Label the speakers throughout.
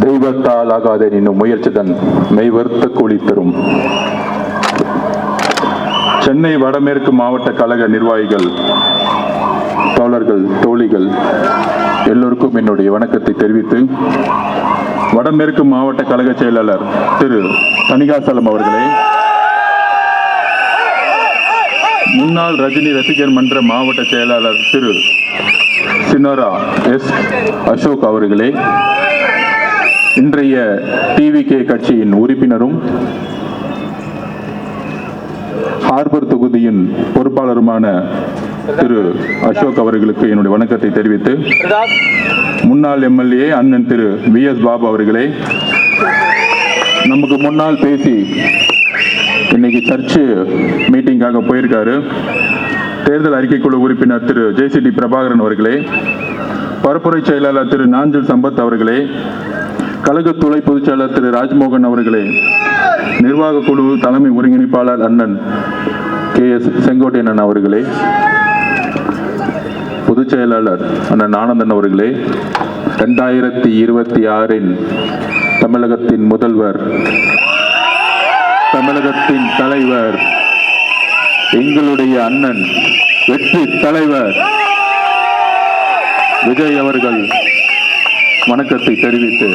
Speaker 1: தெய்வத்தால் ஆகாத இன்னும் முயற்சிதன் மெய்வர்த்த கூலி தரும். சென்னை வடமேற்கு மாவட்ட கழக நிர்வாகிகள், தோழர்கள், தோழிகள் எல்லோருக்கும் என்னுடைய வணக்கத்தை தெரிவித்து, வடமேற்கு மாவட்ட கழக செயலாளர் திரு தணிகாசலம் அவர்களே, முன்னாள் ரஜினி ரசிகர் மன்ற மாவட்ட செயலாளர் திரு சினோரா எஸ் அசோக் அவர்களே, இன்றைய டிவிகே கட்சியின் உறுப்பினரும் ஹார்பர் தொகுதியின் பொறுப்பாளருமான திரு அசோக் அவர்களுக்கு என்னுடைய வணக்கத்தை தெரிவித்து, முன்னாள் எம்எல்ஏ அண்ணன் திரு VS பாபு அவர்களே, நமக்கு முன்னால் பேசி இன்னைக்கு சர்ச்சு மீட்டிங்காக போயிருக்காரு, தேர்தல் அறிக்கைக்குழு உறுப்பினர் திரு JCD பிரபாகரன் அவர்களே, பரப்புரை செயலாளர் திரு நாஞ்சில் சம்பத் அவர்களே, கழக துணை பொதுச் செயலாளர் திரு ராஜ்மோகன் அவர்களே, நிர்வாக குழு தலைமை ஒருங்கிணைப்பாளர் அண்ணன் KS செங்கோட்டையன் அவர்களே, பொதுச் செயலாளர் அண்ணன் ஆனந்தன் அவர்களே, 2026 தமிழகத்தின் முதல்வர், தமிழகத்தின் தலைவர், எங்களுடைய அண்ணன் வெற்றி தலைவர் விஜய் அவர்கள் வணக்கத்தை தெரிவித்து,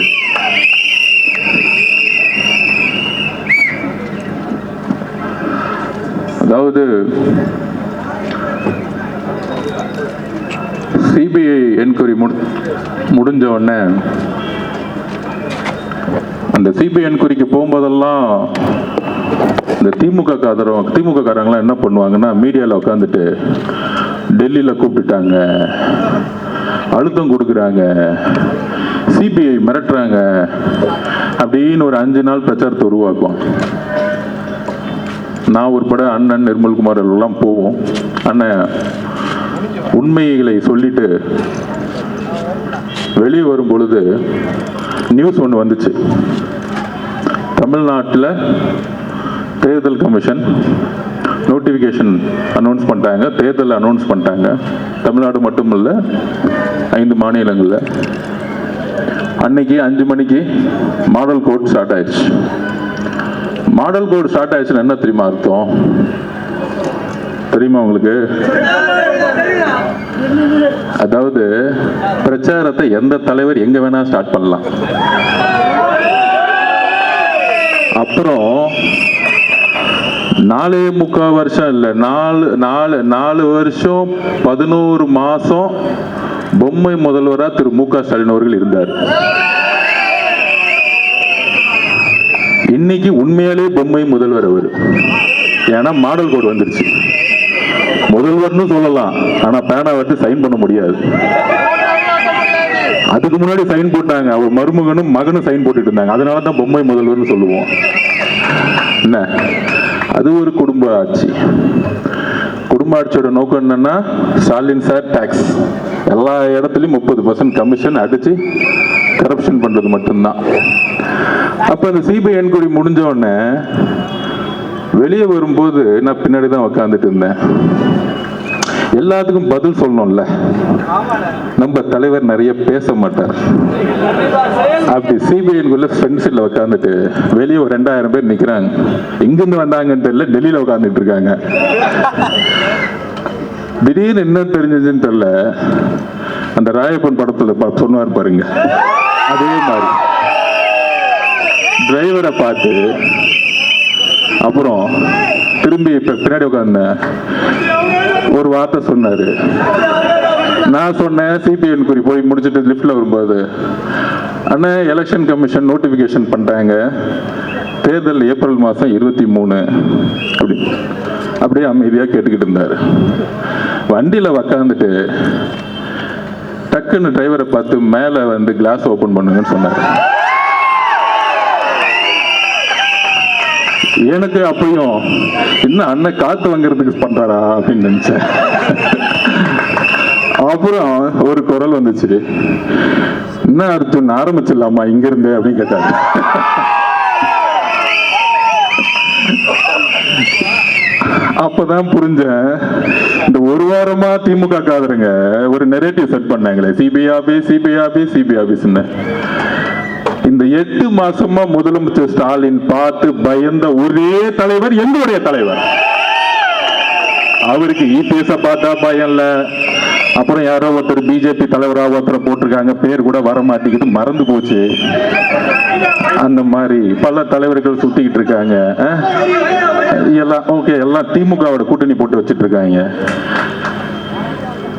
Speaker 1: அதாவது சிபிஐ என்கொயரி முடிஞ்ச உடனே அந்த சிபிஐ என்கொயரிக்கு போகும்போதெல்லாம் இந்த திமுக காரங்களாம் என்ன பண்ணுவாங்கன்னா, மீடியாவில் உட்காந்துட்டு டெல்லியில் கூப்பிட்டுட்டாங்க, அழுத்தம் கொடுக்குறாங்க, சிபிஐ மிரட்டுறாங்க அப்படின்னு ஒரு 5 நாள் பிரச்சாரத்தை உருவாக்குவோம். நான் உட்பட அண்ணன் நிர்மல்குமார் எல்லாம் போவோம். அண்ணன் உண்மைகளை சொல்லிட்டு வெளியே வரும் பொழுது நியூஸ் ஒன்று வந்துச்சு. தமிழ்நாட்டில் தேர்தல் கமிஷன் நோட்டிஃபிகேஷன் அனௌன்ஸ் பண்ணிட்டாங்க, தேர்தல் அனௌன்ஸ் பண்ணிட்டாங்க. தமிழ்நாடு மட்டும் இல்லை, 5 மாநிலங்களில். அன்னைக்கு 5 மணிக்கு மாடல் கோட் ஸ்டார்ட் ஆயிடுச்சு. மாடல் கோட் ஸ்டார்ட் ஆயிடுச்சுன்னு என்ன தெரியுமா அர்த்தம்? தெரியுமா உங்களுக்கு? அதாவது பிரச்சாரத்தை எந்த தலைவர் எங்க வேணா ஸ்டார்ட் பண்ணலாம். அப்புறம் 4.25 வருஷம் இல்ல, 4 வருஷம் 11 மாசம் பொம்மை முதல்வரா திரு மு.க. ஸ்டாலின் அவர்கள் இருந்தார். இன்னைக்கு உண்மையாலே பொம்மை முதல்வர் அவர். ஏன்னா மாடல் கோட் வந்துருச்சு. முதல்வர்னு சொல்லலாம், ஆனா பேனா வச்சு சைன் பண்ண முடியாது. அதுக்கு முன்னாடி சைன் போட்டாங்க, அவர் மருமகனும் மகனும் சைன் போட்டுட்டு இருந்தாங்க. அதனாலதான் பொம்மை முதல்வர்னு சொல்லுவோம். என்ன, அது ஒரு குடும்ப ஆட்சி. குடும்ப ஆட்சியோட நோக்கம் என்னன்னா, ஸ்டாலின் சார் டாக்ஸ் எல்லா இடத்துலயும் 30% கமிஷன் அடிச்சு கரப்ஷன் பண்றது மட்டும்தான். அப்ப அந்த சிபிஐ என்கொயரி முடிஞ்ச உடனே வெளியே வரும்போது நான் பின்னாடி தான் உட்காந்துட்டு இருந்தேன். எல்லாத்துக்கும் பதில் சொல்லணும்ல, நம்ம தலைவர் நிறைய பேச மாட்டார். அப்படி சிபிஐ ஃப்ரெண்ட்ஸில் உட்காந்துட்டு வெளியே ஒரு 2000 பேர் நிக்கிறாங்க. எங்கிருந்து வந்தாங்கன்னு தெரியல, டெல்லியில உட்காந்துட்டு இருக்காங்க. திடீர்னு என்ன தெரிஞ்சதுன்னு தெரியல, அந்த ராயப்பன் படத்துல சொன்னார் பாருங்க, அதே மாதிரி டிரைவரை பார்த்து அப்புறம் திரும்பி பின்னாடி உட்கார்ந்த ஒரு வார்த்தை சொன்னாரு. நான் சொன்னேன், சிபிஐ என்கொயரி போய் முடிச்சுட்டு லிஃப்ட்ல வரும்போது, அண்ணா எலெக்ஷன் கமிஷன் நோட்டிபிகேஷன் பண்ணிட்டாங்க, தேர்தல் ஏப்ரல் மாதம் 23 அப்படி அப்படியே அமைதியா கேட்டுக்கிட்டு இருந்தாரு. வண்டியில உக்காந்துட்டு டக்குன்னு டிரைவரை பார்த்து மேல வந்து கிளாஸ் ஓபன் பண்ணுங்கன்னு சொன்னாரு. எனக்கு அப்பயும் இன்னும் அண்ணன் காத்து வாங்குறதுக்கு பண்றாரா அப்படின்னு நினைச்சேன். அப்புறம் ஒரு குரல் வந்துச்சு, என்ன அர்ஜுன் ஆரம்பிச்சிடலாமா இங்க இருந்து அப்படின்னு கேட்டாரு. அப்பதான் புரிஞ்சேன், இந்த ஒரு வாரமா திமுக காதருங்க ஒரு நெரேட்டிவ் செட் பண்ணாங்களே, CBI office CBI office CBI ஆபீஸ்ன்னு. இந்த 8 மாசமா முதலமைச்சர் ஸ்டாலின் பார்த்து பயந்த ஒரே தலைவர் எங்களுடைய தலைவர். அவருக்கு இபிஎஸ் பார்த்தா பயம் இல்ல. அப்புறம் யாரோ ஒருத்தர் பிஜேபி தலைவரா ஒருத்தர் போட்டிருக்காங்க, பேர் கூட வர மாட்டேங்குது, மறந்து போச்சு. அந்த மாதிரி பல தலைவர்கள் சுத்திக்கிட்டு இருக்காங்க. எல்லாம் ஓகே, எல்லாம் திமுகவோட கூட்டணி போட்டு வச்சிட்டு இருக்காங்க.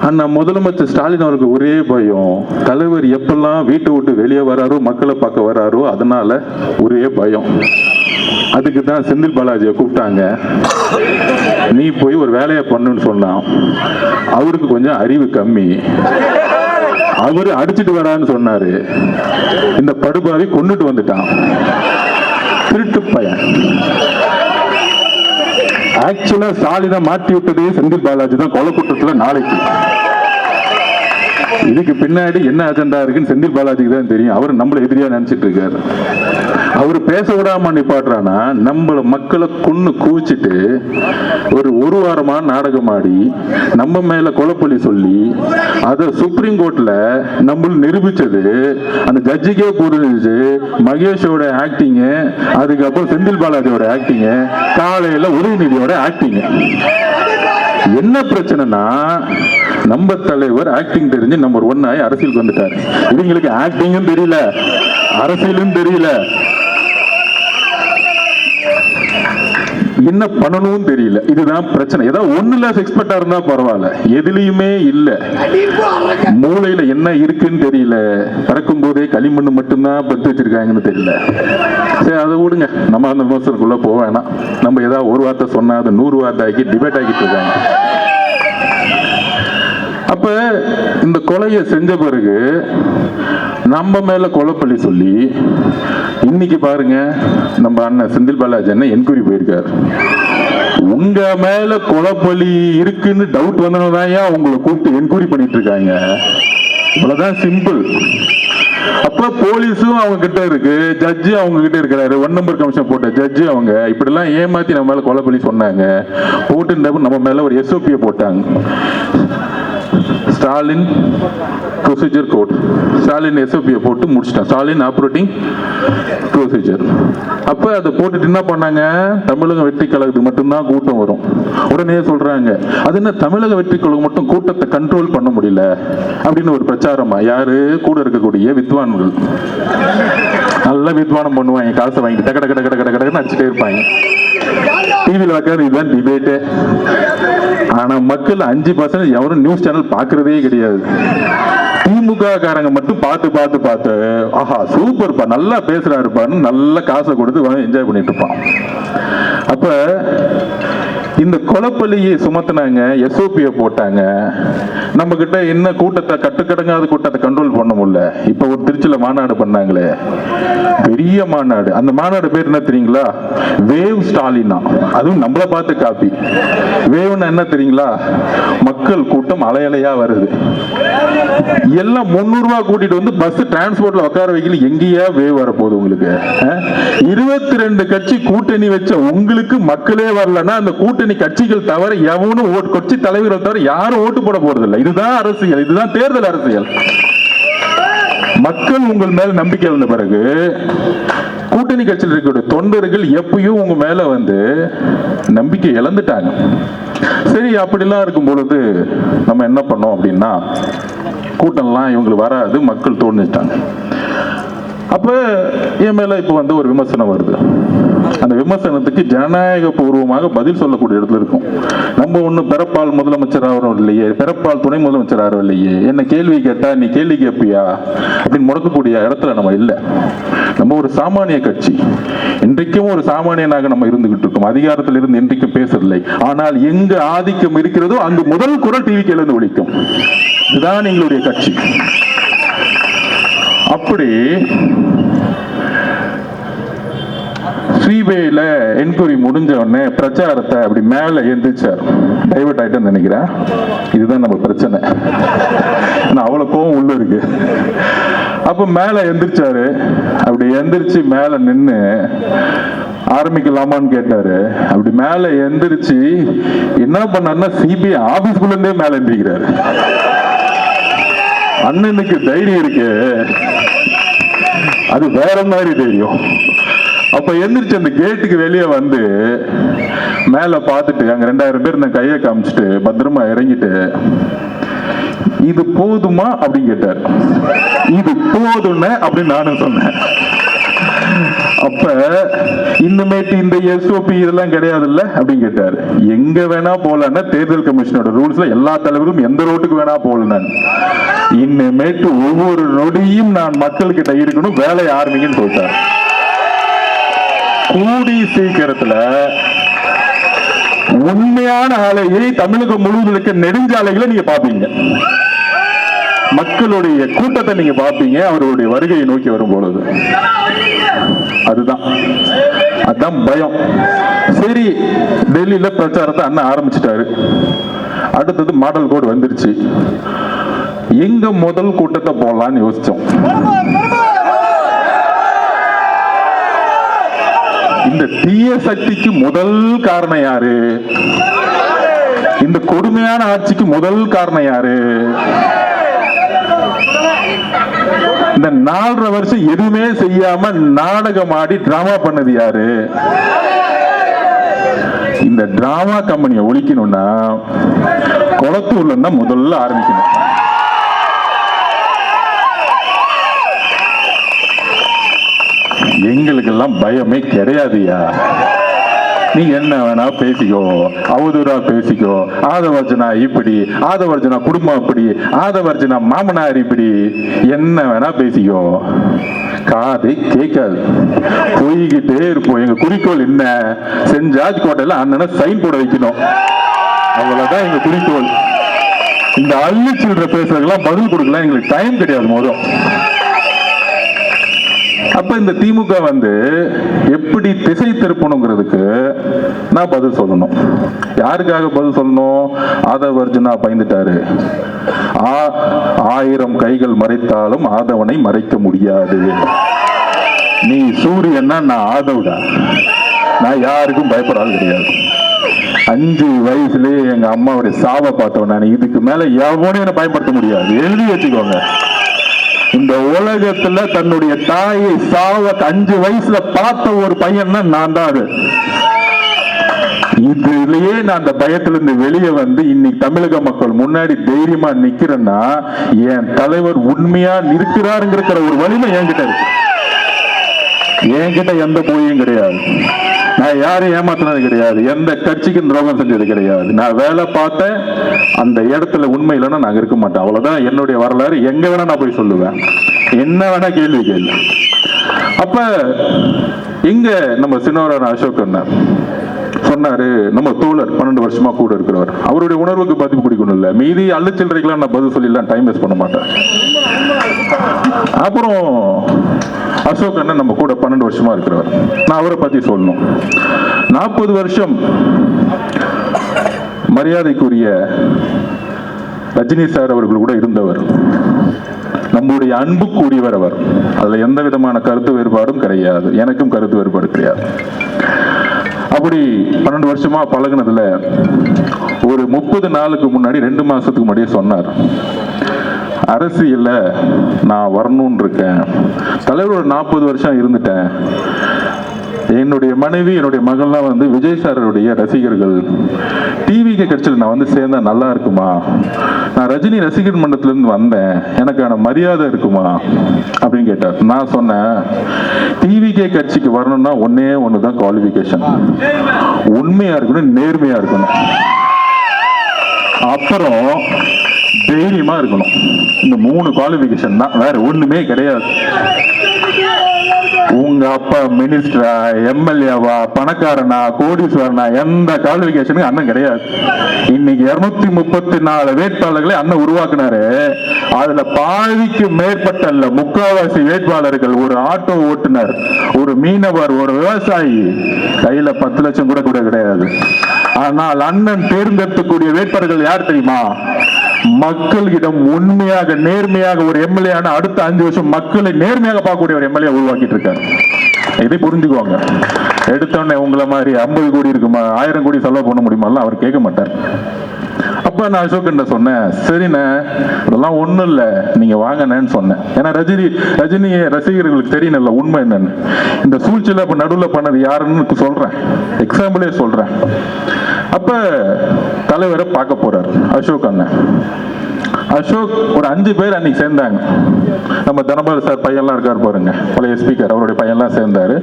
Speaker 1: ஆனா முதலமைச்சர் ஸ்டாலின் அவருக்கு ஒரே பயம், தலைவர் எப்பெல்லாம் வீட்டை விட்டு வெளியே வராரோ, மக்களை பார்க்க வராரோ, அதனால ஒரே பயம். அதுக்கு தான் செந்தில் பாலாஜியை கூப்பிட்டாங்க. நீ போய் ஒரு வேலையை பண்ணுன்னு சொன்னான். அவருக்கு கொஞ்சம் அறிவு கம்மி, அவரு அடிச்சுட்டு வரான்னு சொன்னாரு. இந்த படுபாவி கொண்டுட்டு வந்துட்டான், திருட்டு பையன். ஆக்சுவலா ஸ்டாலினை மாட்டி விட்டதே செந்தில் பாலாஜி தான், கொலை குற்றத்துல நாளைக்கு. இதுக்கு பின்னாடி என்ன அஜெண்டா இருக்குன்னு செந்தில் பாலாஜிக்கு தான் தெரியும். அவர் நம்மள எதிரியா நினைச்சிட்டு இருக்காரு. அவர் பேச விடாம நிப்பாட்டுறானா, நம்மள மக்களை கொன்னு குவிச்சிட்டு ஒரு வாரமா நாடகம் ஆடி நம்ம மேல கொலைப்பள்ளி சொல்லி அத சுப்ரீம் கோர்ட்ல நம்ம நிரூபிச்சது. அந்த ஜட்ஜிக்கே புரிஞ்சிச்சு மகேஷோட ஆக்டிங், அதுக்கப்புறம் செந்தில் பாலாஜியோட ஆக்டிங், காலையில உதயநிதியோட ஆக்டிங். என்ன பிரச்சனைனா, நம்ம தலைவர் ஆக்டிங் தெரிஞ்சு நம்பர் 1 ஆகி அரசியலுக்கு வந்துட்டார். இவங்களுக்கு ஆக்டிங்கும் தெரியல, அரசியலும் தெரியல, என்ன பண்ணணும் தெரியல. இதுதான் பிரச்சனை. ஏதாவது ஒண்ணுல எக்ஸ்பர்ட்டா இருந்தா பரவாயில்ல, எதுலயுமே இல்ல. மூளையில என்ன இருக்குன்னு தெரியல, பறக்கும் போதே களிமண் மட்டும்தான் பத்து வச்சிருக்காங்கன்னு தெரியல. சரி, அதை விடுங்க, நம்ம அந்த விமர்சனத்துக்குள்ள போக வேணாம். நம்ம ஏதாவது ஒரு வார்த்தை சொன்னா அதை 100 வார்த்தை ஆக்கி டிபேட் ஆக்கிட்டு இருக்காங்க. அப்ப இந்த கொலையை செஞ்ச பிறகு நம்ம மேல கொலைப்பள்ளி சொல்லி இன்னைக்கு பாருங்க, நம்ம அண்ணன் செந்தில் பாலாஜி அண்ணன் என்கொயரி போயிருக்காரு. உங்க மேல கொலைப்பள்ளி இருக்குன்னு டவுட் வந்ததான் உங்களை கூப்பிட்டு என்கொயரி பண்ணிட்டு இருக்காங்க. இவ்வளவுதான் சிம்பிள். அப்ப போலீஸும் அவங்க கிட்ட இருக்கு, ஜட்ஜு அவங்க கிட்ட இருக்கிறாரு. 1 நம்பர் கமிஷன் போட்ட ஜட்ஜு அவங்க இப்படி எல்லாம் ஏமாத்தி நம்ம மேல கொலைப்பள்ளி சொன்னாங்க. போட்டு நம்ம மேல ஒரு SOP போட்டாங்க, Stalin procedure code. Stalin SOP போட்டு முடிச்சிட்டான், ஸ்டாலின் ஆப்ரேட்டிங் ப்ரொசீஜர். அப்ப அதை போட்டுட்டு என்ன பண்ணாங்க, தமிழக வெற்றி கழகத்துக்கு மட்டும்தான் கூட்டம் வரும். உடனே சொல்றாங்க, அது என்ன தமிழக வெற்றி கழகம் மட்டும் கூட்டத்தை கண்ட்ரோல் பண்ண முடியல அப்படின்னு ஒரு பிரச்சாரமா. யாரு கூட இருக்கக்கூடிய வித்வான்கள், நல்ல வித்வானம் பண்ணுவாங்க, காசை வாங்கிட்டு டக டக டக டக டகன்னு அடிச்சுட்டே இருப்பாங்க. டிவியில் வைக்காது, இதுதான் டிபேட்டு. ஆனா மக்கள் 5% எவரும் நியூஸ் சேனல் பாக்குறதே கிடையாது. திமுக காரங்க மட்டும் பார்த்து ஆஹா சூப்பர்ப்பா, நல்லா பேசுறாருப்பான்னு நல்ல காசை கொடுத்து என்ஜாய் பண்ணிட்டு இருப்பான். அப்ப இந்த கொலைப்பள்ளியை சுமத்தினாங்க, SOP போட்டாங்க. நம்ம கிட்ட என்ன கூட்டத்தை கட்டுக்கடங்காத கூட்டத்தை கண்ட்ரோல் பண்ண முடியல. இப்ப ஒரு திருச்சியில மாநாடு பண்ணாங்களே, பெரிய மாநாடு. அந்த மாநாடு பேர் என்ன தெரியுங்களா? வேவ் ஸ்டாலினா. அதுவும் நம்மள பார்த்து காப்பி. வேவ்னா என்ன தெரியுங்களா? மக்கள் கூட்டம் அலையலையா வருது. எல்லாம் 300 ரூபாய் கூட்டிட்டு வந்து பஸ் டிரான்ஸ்போர்ட்ல உட்கார வைக்கல. எங்கேயா வேவ் வரப்போகுது உங்களுக்கு? 22 கட்சி கூட்டணி வச்ச உங்களுக்கு மக்களே வரலன்னா அந்த கூட்டணி கட்சிகள் தவிர எவனும் கட்சி தலைவர்கள் தவிர யாரும் ஓட்டு போட போறது இல்லை. இதுதான் அரசியல், இதுதான் தேர்தல் அரசியல். மக்கள் உங்கள் மேல நம்பிக்கை வந்த பிறகு கூட்டணி கட்சியில் இருக்கிற தொண்டர்கள் எப்பயும் உங்க மேல வந்து நம்பிக்கை இழந்துட்டாங்க. சரி, அப்படிலாம் இருக்கும் பொழுது நம்ம என்ன பண்ணோம் அப்படின்னா, கூட்டம்லாம் இவங்களுக்கு வராது, மக்கள் தோணிட்டாங்க. அப்ப என் மேல இப்ப வந்து ஒரு விமர்சனம் வருது. அந்த விமர்சனத்துக்கு ஜனநாயக பூர்வமாக பதில் சொல்லக்கூடிய இடத்துல இருக்கும். நம்ம ஒண்ணு பிறப்பால் முதலமைச்சர் ஆகிறோம் இல்லையே, பிறப்பால் துணை முதலமைச்சர் ஆகிறோம் இல்லையே, என்ன கேள்வி கேட்டா நீ கேள்வி கேட்பியா அப்படின்னு முடக்கக்கூடிய இடத்துல நம்ம இல்லை. நம்ம ஒரு சாமானிய கட்சி, இன்றைக்கும் ஒரு சாமானியனாக நம்ம இருந்துகிட்டு இருக்கோம். அதிகாரத்தில் இருந்து இன்றைக்கும் பேசவில்லை. ஆனால் எங்க ஆதிக்கம் இருக்கிறதோ அங்கு முதல் குரல் டிவிக்கு இருந்து ஒலிக்கும். இதுதான் எங்களுடைய கட்சி. அப்படி சிபிஐல என்கொயரி முடிஞ்ச உடனே பிரச்சாரத்தை அப்படி மேல எந்திரிச்சார். டைவர்ட் ஆயிட்டேன்னு நினைக்கிறேன். இதுதான் நம்ம பிரச்சனை. அவ்வளவு கோவம் உள்ள இருக்கு. அப்ப மேல எந்திரிச்சாரு. அப்படி எந்திரிச்சு மேல நின்னு ஆரம்பிக்கலாமான்னு கேட்டாரு. அப்படி மேல எந்திரிச்சு என்ன பண்ணாருன்னா சிபிஐ ஆபீஸ்குள்ள இருந்தே மேல எந்திரிக்கிறாரு. அண்ணனுக்கு தைரியம் இருக்கு, அது வேற மாதிரி தைரியம். அப்ப எந்திரிச்சு அந்த கேட்டுக்கு வெளியே வந்து மேல பார்த்துட்டு அங்க 2000 பேர் நான் கையை காமிச்சிட்டு பத்திரமா இறங்கிட்டு, இது போதுமா அப்படின்னு கேட்டார். இது போதும்னு அப்படின்னு நானும் சொன்னேன். அப்ப இன்னுமேட்டு இந்த எஸ்ஓபி இதெல்லாம் கிடையாதுல்ல அப்படின்னு கேட்டாரு. எங்க வேணா போலன்னா தேர்தல் கமிஷனோட ரூல்ஸ்ல எல்லா தலைவரும் எந்த ரோட்டுக்கு வேணா போல. இன்னுமேட்டு ஒவ்வொரு நொடியும் நான் மக்கள்கிட்ட இருக்கணும், வேலையை ஆரம்பிங்கன்னு சொல்லிட்டார். கூடி சீக்கிரத்துல உண்மையான ஆலையை தமிழகம் முழுவதும் இருக்க நெடுஞ்சாலைகளை நீங்க பாப்பீங்க. மக்களுடைய கூட்டத்தை நீங்க பாப்பீங்க அவருடைய வருகையை நோக்கி வரும் பொழுது. அதுதான் பயம். சரி, டெல்லியில பிரச்சாரத்தை அண்ணன் ஆரம்பிச்சிட்டாரு. அடுத்தது மாடல் கோட் வந்துருச்சு. எங்க முதல் கூட்டத்தை போடலான்னு யோசிச்சோம். இந்த தீய சக்திக்கு முதல் காரணம் யாரு? இந்த கொடுமையான ஆட்சிக்கு முதல் காரணம் யாரு? இந்த 4.5 வருஷம் எதுவுமே செய்யாம நாடகம் ஆடி டிராமா பண்ணது யாரு? இந்த டிராமா கம்பெனியை ஒழிக்கணும்னா கொளத்தூர்ல இருந்தா முதல்ல ஆரம்பிக்கணும். எங்களுக்கெல்லாம் பயமே கிடையாதுயா. நீ என்ன வேணா பேசிக்கோ, அவதூறா பேசிக்கோ. ஆதவர்ஜனா இப்படி, ஆதவர்ஜனா குடும்பம் இப்படி, ஆதவர்ஜனா மாமனார் இப்படி, என்ன வேணா பேசிக்கோ. காதை கேட்காது, போய்கிட்டே இருப்போம். எங்க குறிக்கோள் என்ன? சென்ட் ஜார்ஜ் கோட்டையில அண்ணனை சைன் போட வைக்கணும். அவ்வளவுதான் எங்க குறிக்கோள். இந்த அள்ளி சில்லற பேசுறதுக்கெல்லாம் பதில் கொடுக்கலாம் எங்களுக்கு டைம் கிடையாது. முதல் அப்ப இந்த திமுக வந்து எப்படி திசை திருப்பணுங்கிறதுக்கு நான் பதில் சொல்லணும். யாருக்காக பதில் சொல்லணும்? ஆதவர்ஜனா பயந்துட்டாரு. 1000 கைகள் மறைத்தாலும் ஆதவனை மறைக்க முடியாது. நீ சூரியன்னா நான் ஆதவடா. நான் யாருக்கும் பயப்படாது கிடையாது. 5 வயசுலயே எங்க அம்மாவுடைய சாவை பார்த்தவன் நான். இதுக்கு மேல எவனையும் என்ன பயன்படுத்த முடியாது. எழுதி வச்சுக்கோங்க. இந்த உலகத்துல தன்னுடைய தாயை சாவ 5 வயசுல பார்த்த ஒரு பையன் நான் தான். அது இதுலயே நான் அந்த பயத்துல இருந்து வெளியே வந்து இன்னைக்கு தமிழக மக்கள் முன்னாடி தைரியமா நிக்கிறேன்னா என் தலைவர் உண்மையா இருக்கிறாருங்கிற ஒரு வலிமை என்கிட்ட இருக்கு. என்கிட்ட எந்த போயும் கிடையாது. நான் யாரும் ஏமாத்தினது கிடையாது. எந்த கட்சிக்கும் துரோகம் செஞ்சது கிடையாது. நான் வேலை பார்த்தேன். அந்த இடத்துல உண்மை இல்லைன்னா நாங்க இருக்க மாட்டேன். அவ்வளவுதான் என்னுடைய வரலாறு. எங்க வேணா நான் போய் சொல்லுவேன். என்ன வேணா கேள்வி கேள்வி. அப்ப எங்க நம்ம சின்னவரான அசோக் அண்ணா சொன்னாரு, நம்ம தோழர் 12 வருஷமா கூட இருக்கிறவர், அவருடைய உணர்வுக்கு பதிவு கொடுக்கணும் இல்ல. மீதி அள்ளுச்சில்லறைக்கெல்லாம் நான் பதில் சொல்லிடலாம், டைம் வேஸ்ட் பண்ண மாட்டேன். அப்புறம் அசோக் அண்ணன் நம்ம கூட 12 வருஷமா இருக்கிறவர். நான் அவரை பத்தி சொல்லணும். 40 வருஷம் மரியாதைக்குரிய ரஜினி சார் அவர்கள் கூட இருந்தவர். நம்முடைய அன்புக்கு உரியவர் அவர். அதுல எந்த விதமான கருத்து வேறுபாடும் கிடையாது. எனக்கும் கருத்து வேறுபாடு கிடையாது. அப்படி 12 வருஷமா பழகுனதுல ஒரு 30 நாளுக்கு முன்னாடி 2 மாசத்துக்கு முன்னாடியே சொன்னார், அரசியல்ல நான் வரணும்னு இருக்கேன். தலைவரோட 40 வருஷம் இருந்துட்டேன். என்னுடைய மனைவி என்னுடைய மகள்லாம் வந்து விஜய் சாருடைய ரசிகர்கள். டிவிக்கு கட்சியில் நான் வந்து சேர்ந்தா நல்லா இருக்குமா? நான் ரஜினி ரசிகர் மன்றத்துல இருந்து வந்தேன், எனக்கான மரியாதை இருக்குமா அப்படின்னு கேட்டார். நான் சொன்னேன், டிவிகே கட்சிக்கு வரணும்னா ஒண்ணுதான் குவாலிஃபிகேஷன். உண்மையா இருக்கணும், நேர்மையா இருக்கணும், அப்புறம் தைரியமா இருக்கணும். இந்த 3 குவாலிஃபிகேஷன் தான், வேற ஒண்ணுமே கிடையாது. உங்க அப்பா மினிஸ்டரா, எம்எல்ஏவா, பணக்காரனா, கோடீஸ்வரனா, எந்த குவாலிபிகேஷனுக்கு அண்ணன் கிடையாது. இன்னைக்கு 234 வேட்பாளர்களை அண்ணன் உருவாக்குனாரு. அதுல பாதிக்கு மேற்பட்ட இல்ல, முக்காவாசி வேட்பாளர்கள் ஒரு ஆட்டோ ஓட்டுநர், ஒரு மீனவர், ஒரு விவசாயி, கையில 10 லட்சம் கூட கிடையாது. ஆனால் அண்ணன் தேர்ந்தெடுக்கக்கூடிய வேட்பாளர்கள் யார் தெரியுமா? மக்களிடம் உண்மையாக நேர்மையாக ஒரு எம்எல்ஏ அடுத்த 5 வருஷம் மக்களை நேர்மையாக பார்க்கக்கூடிய ஒரு எம்எல்ஏ உருவாக்கிட்டு இருக்காரு. இதை புரிஞ்சுக்குவாங்க. எடுத்தோடனே உங்களை மாதிரி 50 கோடி இருக்குமா, 1000 கோடி செலவு பண்ண முடியுமா அவர் கேட்க மாட்டார். அப்ப நான் அசோக் சொன்னேன், சரிண்ணே இதெல்லாம் ஒண்ணும் இல்ல, நீங்க வாங்கன்னு சொன்னேன். ஏன்னா ரஜினி ரசிகர்களுக்கு தெரியல உண்மை என்னன்னு. இந்த சூழ்ச்சியில அப்ப நடுவில் பண்ணது யாருன்னு சொல்றேன், எக்ஸாம்பிளே சொல்றேன். அப்ப தலைவரை பார்க்க போறாரு அசோக் அண்ணன். அசோக் ஒரு 5 பேர் அன்னைக்கு சேர்ந்தாங்க. நம்ம தனபால் சார் பையன்லாம் இருக்காரு பாருங்க, பழைய ஸ்பீக்கர், அவருடைய பையன்லாம் சேர்ந்தாரு.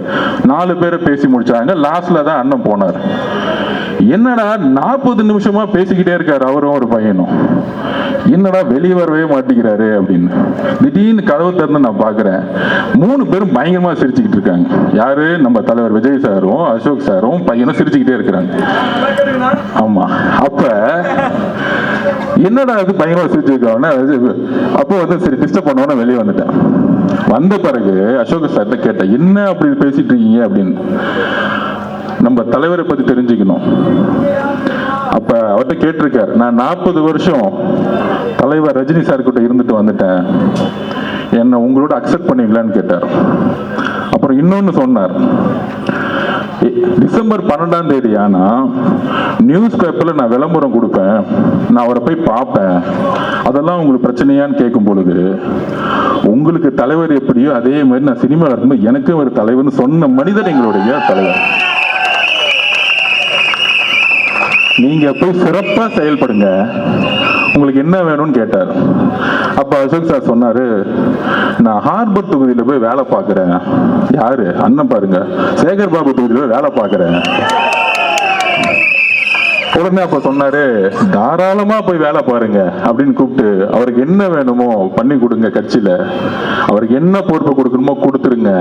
Speaker 1: 4 பேரை பேசி முடிச்சாங்க. லாஸ்ட்ல தான் அண்ணன் போனார். என்னடா 40 நிமிஷமா பேசிக்கிட்டே இருக்காரு அவரும் ஒரு பையனும், என்னடா வெளியே வரவே மாட்டேங்கிறாரு அப்படின்னு. திடீர்னு கதவு திறந்து நான் பாக்குறேன், 3 பேரும் பயங்கரமா சிரிச்சுக்கிட்டு இருக்காங்க. யாரு? நம்ம தலைவர் விஜய் சாரும் அசோக் சாரும் பையனும் சிரிச்சுக்கிட்டே இருக்கிறாங்க. ஆமா. அப்ப என்னடா அது பயங்கரமா சிரிச்சிருக்காங்க. அப்போ சரி டிஸ்டர்ப் பண்ணுவோன்னு வெளியே வந்துட்டேன். வந்த பிறகு அசோக் சார்ட்ட கேட்டேன், என்ன அப்படி பேசிட்டு இருக்கீங்க அப்படின்னு. நம்ம தலைவரை பத்தி தெரிஞ்சுக்கணும். அப்ப அவர்கிட்ட கேட்டிருக்காரு, நான் 40 வருஷம் தலைவர் ரஜினி சார் கிட்ட இருந்துட்டு வந்துட்டேன், என்ன உங்களோட அக்செப்ட் பண்ணீங்களான்னு கேட்டார். அப்புறம் இன்னொன்னு சொன்னார், டிசம்பர் 12ஆம் தேதி ஆனா நியூஸ் பேப்பர்ல நான் விளம்பரம் கொடுப்பேன், நான் அவரை போய் பார்ப்பேன், அதெல்லாம் உங்களுக்கு பிரச்சனையான்னு கேட்கும் பொழுது, உங்களுக்கு தலைவர் எப்படியோ அதே மாதிரி நான் சினிமா இருக்கும்போது எனக்கும் ஒரு தலைவர்னு சொன்ன மனிதர் எங்களுடைய தலைவர். நீங்க போய் சிறப்பா செயல்படுங்க, உங்களுக்கு என்ன வேணும்னு கேட்டார். அப்ப அசோக் சார் சொன்னாரு, நான் ஹார்பர் தொகுதியில போய் வேலை பார்க்கிறேன். யாரு? அண்ணன் பாருங்க, சேகர் பாபு தொகுதியில போய் வேலை பார்க்கிறேன். உடனே அப்ப சொன்னாரு, தாராளமா போய் வேலை பாருங்க அப்படின்னு கூப்பிட்டு அவருக்கு என்ன வேணுமோ பண்ணி கொடுங்க, கட்சியில அவருக்கு என்ன பொறுப்பு கொடுக்கணுமோ கொடுத்துருங்க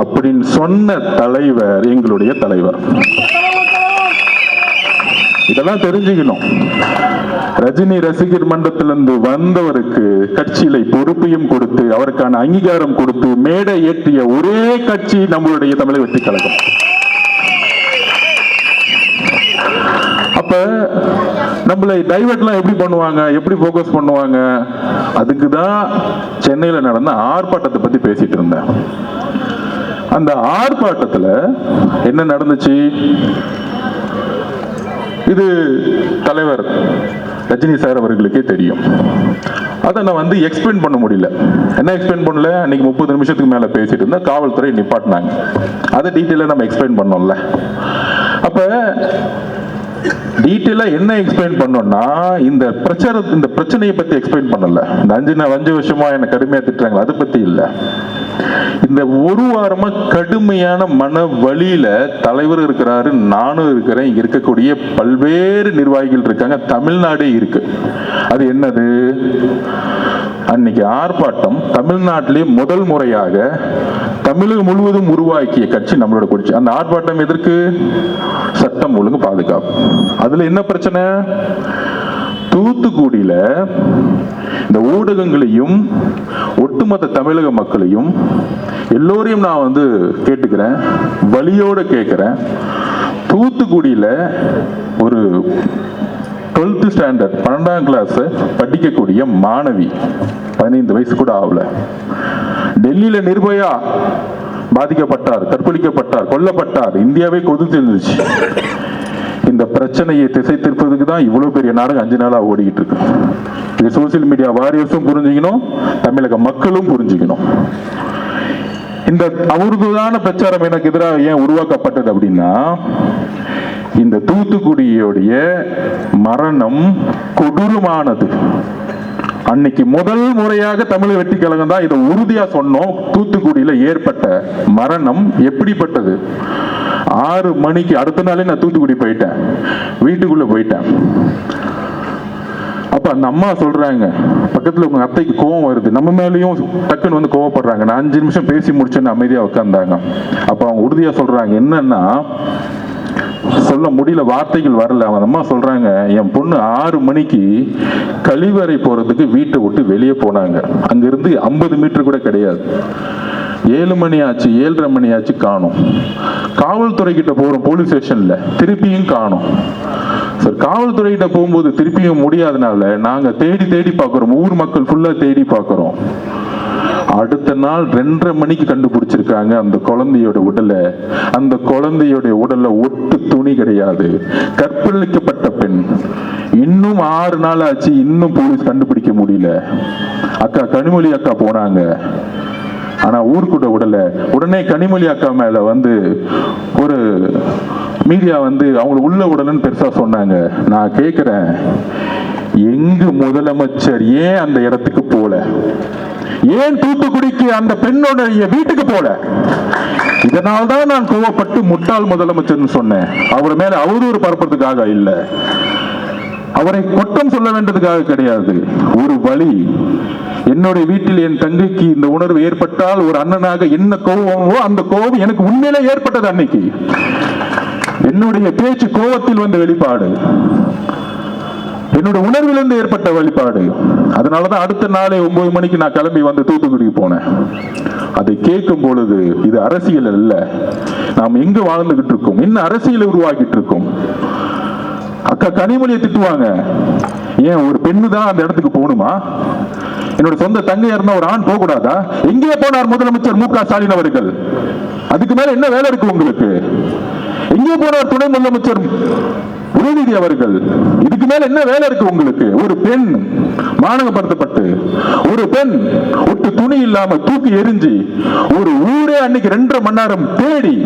Speaker 1: அப்படின்னு சொன்ன தலைவர் எங்களுடைய தலைவர். இதெல்லாம் தெரிஞ்சுக்கணும். ரஜினி ரசிகர் மன்றத்திலிருந்து வந்தவருக்கு கட்சியில பொறுப்பையும் கொடுத்து அவருக்கான அங்கீகாரம் கொடுத்து மேடை ஏற்றிய ஒரே கட்சி நம்மளுடைய தமிழக வெற்றி கழகம். அப்ப நம்மளை டைவர்ட்லாம் எப்படி பண்ணுவாங்க, எப்படி போக்கஸ் பண்ணுவாங்க? அதுக்குதான் சென்னையில நடந்த ஆர்ப்பாட்டத்தை பத்தி பேசிட்டு இருந்தேன். அந்த ஆர்ப்பாட்டத்துல என்ன நடந்துச்சு? இது தலைவர் ரஜினி சார் அவர்களுக்கே தெரியும். அதை நான் எக்ஸ்பிளைன் பண்ண முடியல. என்ன எக்ஸ்பிளைன் பண்ணல? அன்னைக்கு 30 நிமிஷத்துக்கு மேல பேசிட்டு இருந்தா காவல்துறை நிப்பாட்டினாங்க. அதை டீட்டெயிலா நம்ம எக்ஸ்பிளைன் பண்ணோம்ல. அப்ப டீட்டெயிலா என்ன எக்ஸ்பிளைன் பண்ணோம்னா, இந்த பிரச்சனையை பத்தி எக்ஸ்பிளைன் பண்ணல. இந்த 5 வருஷமா என்ன கடுமையா திட்டுறாங்க, அதை பத்தி இல்ல. இந்த ஒரு வாரமா கடுமையான மன வழியில தலைவர் இருக்கிறாரு, நானும் இருக்கிறேன், இங்க இருக்கக்கூடிய பல்வேறு நிர்வாகிகள் இருக்காங்க, தமிழ்நாடே இருக்கு. அது என்னது? அன்னைக்கு ஆர்ப்பாட்டம் தமிழ்நாட்டிலே முதல் முறையாக தமிழகம் முழுவதும் உருவாக்கிய கட்சி நம்மளோட கட்சி. அந்த ஆர்ப்பாட்டம் எதற்கு? சட்டம் ஒழுங்கு பாதுகாப்பு. அதுல என்ன பிரச்சனை? தூத்துக்குடியில இந்த ஊடகங்களையும் ஒட்டுமொத்த தமிழக மக்களையும் எல்லோரையும் நான் கேட்டுக்கிறேன், வலியோட கேட்கிறேன். தூத்துக்குடியில ஒரு 12th ஸ்டாண்டர்ட் 12ஆம் கிளாஸ் படிக்கக்கூடிய மாணவி, 15 வயசு கூட ஆகல, டெல்லியில நிர்பயா பாதிக்கப்பட்டார், கற்பழிக்கப்பட்டார், கொல்லப்பட்டார், இந்தியாவே கொதித்து இருந்துச்சு. இந்த பிரச்சனையை திசை திருப்பதுக்கு தான் இவ்வளவு பெரிய நாடகம் 5 நாளா ஓடிக்கிட்டு இருக்கு. இது சோசியல் மீடியா வாரியர்ஸும் புரிஞ்சுக்கணும், தமிழக மக்களும் புரிஞ்சுக்கணும். இந்த அவருதான பிரச்சாரம் எனக்கு எதிராக ஏன் உருவாக்கப்பட்டது அப்படின்னா, இந்த தூத்துக்குடியோடைய மரணம் கொடூரமானது. அன்னைக்கு முதல் முறையாக தமிழக வெற்றி கழகம் தான் இதை உறுதியா சொன்னோம். தூத்துக்குடியில ஏற்பட்ட மரணம் எப்படிப்பட்டது? 6 மணிக்கு அடுத்த நாளே நான் தூத்துக்குடி போயிட்டேன், வீட்டுக்குள்ள போயிட்டேன். அப்ப அந்த அம்மா சொல்றாங்க, பக்கத்துல உங்க அத்தைக்கு கோவம் வருது, நம்ம மேலேயும் டக்குன்னு வந்து கோவப்படுறாங்க. நான் 5 நிமிஷம் பேசி முடிச்சேன்னு அமைதியா உட்கார்ந்தாங்க. அப்ப அவங்க உறுதியா சொல்றாங்க, என்னன்னா சொல்ல முடியல, வார்த்தைகள் வரல. அவங்க அம்மா சொல்றாங்க, என் பொண்ணு 6 மணிக்கு கழிவறை போறதுக்கு வீட்டை விட்டு வெளியே போனாங்க. அங்கிருந்து 50 மீட்டர் கூட கிடையாது. 7 மணி ஆச்சு, 7:30 மணி ஆச்சு, காணும். காவல்துறை கிட்ட போறோம், போலீஸ் ஸ்டேஷன்ல, திருப்பியும் காணும். சார், காவல்துறை கிட்ட போகும்போது திருப்பியும் முடியாதனால நாங்க தேடி தேடி பார்க்கிறோம், ஊர் மக்கள் ஃபுல்லா தேடி பார்க்கிறோம். அடுத்த நாள் 2:30 மணிக்கு கண்டுபிடிச்சிருக்காங்க அந்த குழந்தையோட உடலை. அந்த குழந்தையோட உடல்ல ஒட்டு துணி கிடையாது, கற்பழிக்கப்பட்ட பெண். இன்னும் 6 நாள் ஆச்சு, இன்னும் போலீஸ் கண்டுபிடிக்க முடியல. அக்கா கனிமொழி அக்கா போனாங்க, ஆனா ஊருக்குள்ள உடல. உடனே கனிமொழி அக்கா மேல வந்து ஒரு மீடியா வந்து அவங்க உள்ள உடலன்னு பெருசா சொன்னாங்க. நான் கேக்குறேன், எங்கு முதலமைச்சர் ஏன் அந்த இடத்துக்கு போல? ஏன் தூத்துக்குடிக்கு அந்த பெண்ணோட வீட்டுக்கு போல? இதனால்தான் நான் கோவப்பட்டு முட்டாள் முதலமைச்சர் சொன்னேன். அவர் மேல அவதூறு பரப்புறதுக்காக இல்ல, அவரை குற்றம் சொல்ல வேண்டியதுக்காக கிடையாது. ஒரு வழி, என்னுடைய வீட்டில் என் தங்கைக்கு இந்த உணர்வு ஏற்பட்டால் ஒரு அண்ணனாக என்ன கோபமோ அந்த கோபம் எனக்கு உண்மையிலே ஏற்பட்டது. அன்னைக்கு என்னுடைய பேச்சு கோபத்தில் வந்த வெளிப்பாடு, என்னோட உணர்விலிருந்து ஏற்பட்ட வெளிப்பாடு. அதனாலதான் அடுத்த நாளே 9 மணிக்கு நான் கிளம்பி வந்து தூத்துக்குடிக்கு போனேன். அதை கேட்கும் பொழுது இது அரசியல் அல்ல, நாம் எங்க வாழ்ந்துகிட்டு இருக்கோம், என்ன அரசியலை உருவாக்கிட்டு இருக்கோம். அக்கா கனிமொழியை திட்டுவாங்க, ஏன் ஒரு பெண்ணு தான் அந்த இடத்துக்கு போகணுமா? என்னோட சொந்த தங்கையா இருந்தா ஒரு ஆண் போக கூடாதா? எங்கே போனார் முதலமைச்சர் மு.க. ஸ்டாலின் அவர்கள்? அதுக்கு மேல என்ன வேலை இருக்கு உங்களுக்கு? எங்கே போனார் துணை முதலமைச்சர் உதயநிதி அவர்கள்? இதுக்கு மேல என்ன வேலை இருக்கு உங்களுக்கு? ஒரு பெண் மானகப்படுத்தப்பட்டு, ஒரு பெண் ஒட்டு துணி இல்லாம தூக்கி எரிஞ்சு, ஒரு ஊரே அன்னைக்கு 2.5 மணி நேரம் தேடி,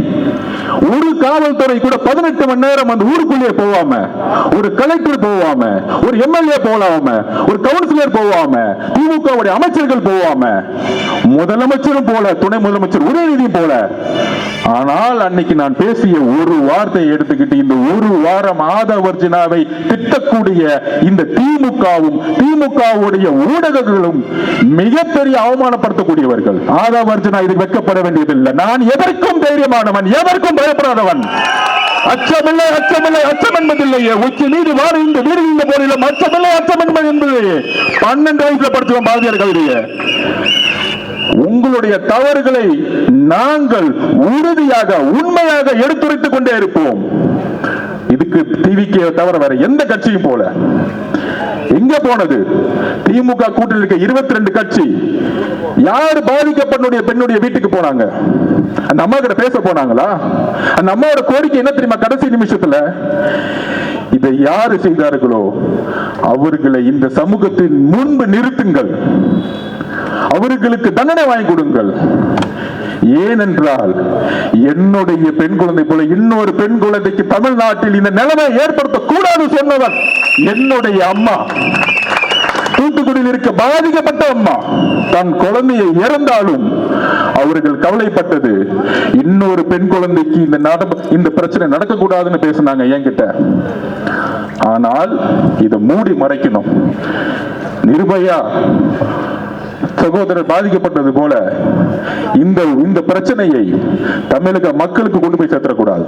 Speaker 1: ஒரு காவல்துறை கூட 18 மணி நேரம் அந்த ஊருக்குள்ளே போவாம, ஒரு கலெக்டர் போவாம, ஒரு எம்எல்ஏ போவாம, ஒரு கவுன்சிலர் போவாம, திமுக அமைச்சர்கள் போவாம, முதலமைச்சரும் போல, துணை முதலமைச்சர் உதயநிதியும் போல. ஆனால் அன்னைக்கு நான் பேசிய ஒரு வார்த்தையை எடுத்துக்கிட்டு இந்த ஒரு வாரம் ஆதவர்ஜினாவை திட்டக்கூடிய இந்த திமுகவும் திமுகவுடைய ஊடகங்களும் மிகப்பெரிய அவமானப்படுத்தக்கூடியவர்கள். ஆதவர்ஜினா இதுக்கு வெட்கப்பட வேண்டியதில்லை. நான் எதற்கும் தைரியமானவன், எதற்கும் பயப்படாதவன். அச்சமில்லை, அச்சமில்லை, அச்சம் என்பதில்லையே. உச்சி நீதி வாரி இந்த வீடு இந்த போரிலும் அச்சமில்லை, அச்சம் என்பது 12 வயசுல படிச்சவன் பாரதியார் கவிதையை. உங்களுடைய தவறுகளை நாங்கள் உறுதியாக உண்மையாக எடுத்துரைத்துக் கொண்டே இருப்போம். இதுக்கு டிவிக்கு தவிர வேற எந்த கட்சியும் போல. எங்க போனது? திமுக கூட்டணியில் இருக்க 22 கட்சி யாரு பாதிக்கப்பட்ட பெண்ணுடைய வீட்டுக்கு போனாங்க? அந்த அம்மா கிட்ட பேச போனாங்களா? அந்த அம்மாவோட கோரிக்கை என்ன தெரியுமா? கடைசி நிமிஷத்துல இதை யாரு செய்தார்களோ அவர்களை இந்த சமூகத்தின் முன்பு நிறுத்துங்கள், அவர்களுக்கு தண்டனை வாங்கி கொடுங்கள். ஏனென்றால் என்னுடைய பெண் குழந்தை போல இன்னொரு பெண் குழந்தைக்கு தமிழ்நாட்டில் இந்த நிலைமை ஏற்படுத்த கூடாது சொன்னவர் என்னுடைய அம்மா. தூத்துக்குடியில் இருக்க பாதிக்கப்பட்ட அம்மா தன் குழந்தையை இறந்தாலும் அவர்கள் கவலைப்பட்டது இன்னொரு பெண் குழந்தைக்கு இந்த பிரச்சனை நடக்கக்கூடாதுன்னு பேசினாங்க என்கிட்ட. ஆனால் இதை மூடி மறைக்கணும். நிர்பயா சகோதரர் பாதிக்கப்பட்டது போல இந்த பிரச்சனையை தமிழக மக்களுக்கு கொண்டு போய் சேர்த்தக்கூடாது.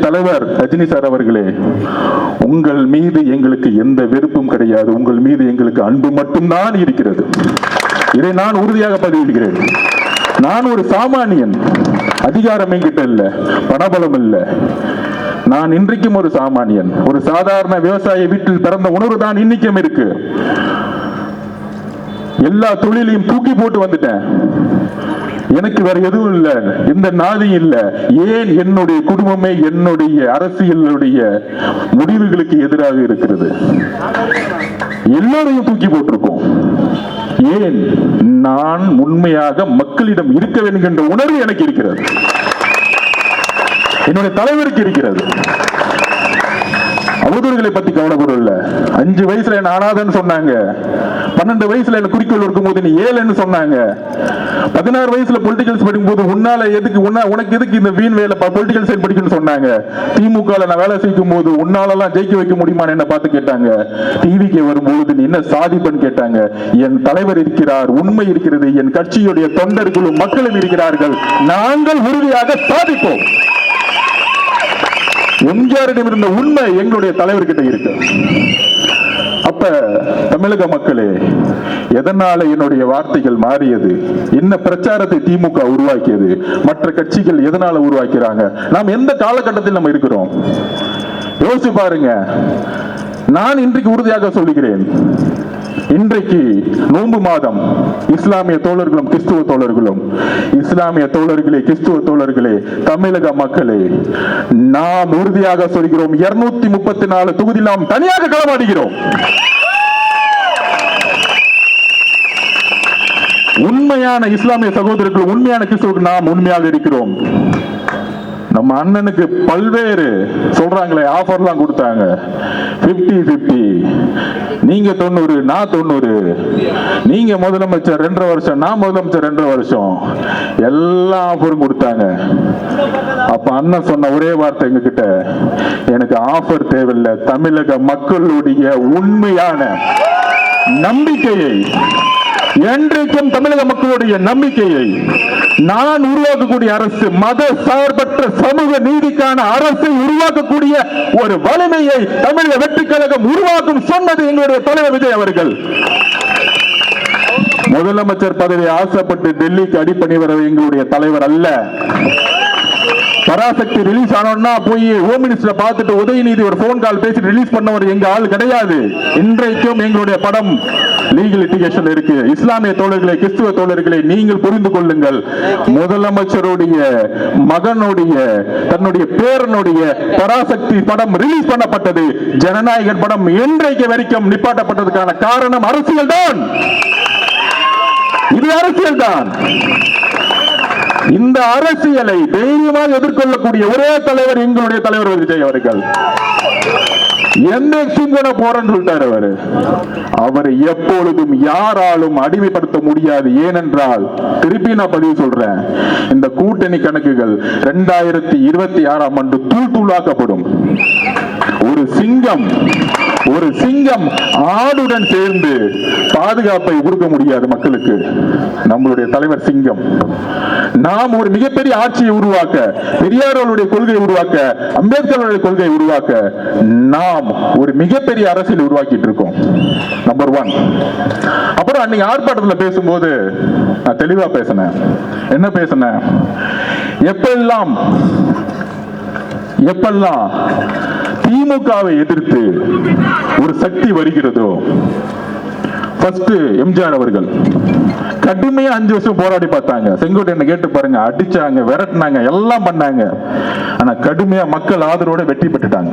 Speaker 1: தலைவர் ரஜினி சார் அவர்களே, உங்கள் மீது எங்களுக்கு எந்த வெறுப்பும் கிடையாது, உங்கள் மீது எங்களுக்கு அன்பு மட்டும்தான் இருக்கிறது. இதை நான் உறுதியாக பதிவிடுகிறேன். நான் ஒரு சாமானியன், அதிகாரம் என்கிட்ட இல்ல, பணபலம் இல்ல. நான் இன்றைக்கும் ஒரு சாமானியன், ஒரு சாதாரண விவசாய வீட்டில் பிறந்த உணர்வு தான் இன்னைக்கும் இருக்கு. எல்லா தொழிலையும் தூக்கி போட்டு வந்துட்டேன். எனக்கு வேற எதுவும் இல்ல, எந்த நாதியும் இல்ல. ஏன்? என்னுடைய குடும்பமே என்னுடைய அரசியலுடைய முடிவுகளுக்கு எதிராக இருக்கிறது. எல்லோரையும் தூக்கி போட்டிருக்கோம். ஏன்? நான் உண்மையாக மக்களிடம் இருக்க வேண்டும் என்ற உணர்வு எனக்கு இருக்கிறது, என்னுடைய தலைவருக்கு இருக்கிறது. அவதூறுகளை பத்தி கவலைப்படல. 5 வயசுல என்ன ஆனாதன்னு சொன்னாங்க, 12 வயசுல என்ன குறிக்கோள் இருக்கும் போது நீ 7ன்னு சொன்னாங்க, 16 வயசுல பொலிட்டிகல்ஸ் படிக்கும் போது உன்னால எதுக்கு உனக்கு எதுக்கு இந்த வீண் வேலை பொலிட்டிகல் சைடு படிக்கணும்னு சொன்னாங்க. திமுக நான் வேலை செய்யும் போது உன்னாலெல்லாம் ஜெயிக்க வைக்க முடியுமான்னு என்ன பார்த்து கேட்டாங்க. டிவிக்கு வரும்போது நீ என்ன சாதிப்பன்னு கேட்டாங்க. என் தலைவர் இருக்கிறார், உண்மை இருக்கிறது, என் கட்சியுடைய தொண்டர்களும் மக்களும் இருக்கிறார்கள், நாங்கள் உறுதியாக சாதிப்போம். எம்ஜிஆரிடம் இருந்த உண்மை எங்களுடைய தலைவர்கிட்ட இருக்கு. அப்ப தமிழக மக்களே, எதனால என்னுடைய வார்த்தைகள் மாறியது? என்ன பிரச்சாரத்தை திமுக உருவாக்கியது? மற்ற கட்சிகள் எதனால உருவாக்கிறாங்க? நாம் எந்த காலகட்டத்தில் நம்ம இருக்கிறோம் யோசிச்சு பாருங்க. நான் இன்றைக்கு உறுதியாக சொல்லுகிறேன், இன்றைக்கு நோன்பு மாதம். இஸ்லாமிய தோழர்களும் கிறிஸ்துவ தோழர்களும், இஸ்லாமிய தோழர்களே கிறிஸ்துவ தோழர்களே, தமிழக மக்களே, நாம் உறுதியாக சொல்கிறோம், 234 தொகுதியில் நாம் தனியாக களமாடுகிறோம். உண்மையான இஸ்லாமிய சகோதரர்கள், உண்மையான கிறிஸ்துவர்கள் நாம் உண்மையாக இருக்கிறோம். நம்ம அண்ணனுக்கு பல்வேறு சொல்றாங்களே ஆஃபர்லாம் கொடுத்தாங்க. 50-50, நீங்க 90 நான் 90, நீங்க முதலமைச்சர் 2.5 வருஷம் நான் முதலமைச்சர் 2.5 வருஷம், எல்லா ஆஃபரும் கொடுத்தாங்க. அப்ப அண்ணன் சொன்ன ஒரே வார்த்தை எங்க கிட்ட, எனக்கு ஆஃபர் தேவையில்லை, தமிழக மக்களுடைய உண்மையான நம்பிக்கையை, என்றைக்கும் தமிழக மக்களுடைய நம்பிக்கையை, நான் உருவாக்கக்கூடிய அரசு, மத சார்பற்ற சமூக நீதிக்கான அரசை உருவாக்கக்கூடிய ஒரு வலிமையை தமிழக வெற்றி கழகம் உருவாக்கும் சொன்னது எங்களுடைய தலைவர் விஜய் அவர்கள். முதலமைச்சர் பதவி ஆசைப்பட்டு டெல்லிக்கு அடிப்பணி வர எங்களுடைய தலைவர் அல்ல. பராசக்தி ரிலீஸ் ஆனோம்னா போய் ஹோம் மினிஸ்டரை பார்த்துட்டு உதயநிதி ஒரு போன் கால் பேசி ரிலீஸ் பண்ணவர் எங்க ஆள் கிடையாது. இன்றைக்கும் எங்களுடைய படம் லீகல் லிட்டிகேஷன் இருக்கு. இஸ்லாமிய தோழர்களை, கிறிஸ்துவ தோழர்களை, நீங்கள் புரிந்து கொள்ளுங்கள். முதலமைச்சருடைய மகனுடைய, தன்னுடைய பேரனுடைய பராசக்தி படம் ரிலீஸ் பண்ணப்பட்டது. ஜனநாயகன் படம் இன்றைக்கு வரைக்கும் நிப்பாட்டப்பட்டதுக்கான காரணம் அரசியல் தான். இது அரசியல் தான். இந்த அரசியலை தைரியமாக எதிர்கொள்ளக்கூடிய ஒரே தலைவர் எங்களுடைய தலைவர் விஜய் அவர்கள். எந்த எக்ஸ்ட்ரீம் போறேன்னு சொல்லிட்டாரு அவரை எப்பொழுதும் யாராலும் அடிமைப்படுத்த முடியாது. ஏனென்றால் திருப்பி நான் பதிவு சொல்றேன், இந்த கூட்டணி கணக்குகள் 2026ஆம் ஆண்டு தூள் தூளாக்கப்படும். ஒரு சிங்கம் ஆடுடன் சேர்ந்து பாதுகாப்பை கொடுக்க முடியாது மக்களுக்கு. நம்மளுடைய தலைவர் சிங்கம். நாம் ஒரு மிகப்பெரிய ஆட்சியை உருவாக்க, பெரியாரோட கொள்கையை உருவாக்க, அம்பேத்கருடைய கொள்கையை உருவாக்க, நாம் ஒரு மிகப்பெரிய அரசியல் உருவாக்கிட்டு இருக்கோம். நம்பர் 1. அப்புறம் அன்னைக்கு ஆர்ப்பாட்டத்தில் பேசும்போது நான் தெளிவா பேசினேன். என்ன பேசினேன்? எப்பெல்லாம் திமுகவை எதிர்த்து ஒரு சக்தி வருகிறதோ, ஃபர்ஸ்ட் எம்ஜிஆர் அவர்கள் கடுமையா 5 வருஷம் போராடி பார்த்தாங்க. செங்கோட்டையனை கேட்டு பாருங்க, அடிச்சாங்க, விரட்டினாங்க, எல்லாம் பண்ணாங்க. ஆனா கடுமையா மக்கள் ஆதரவோட வெற்றி பெற்றுட்டாங்க.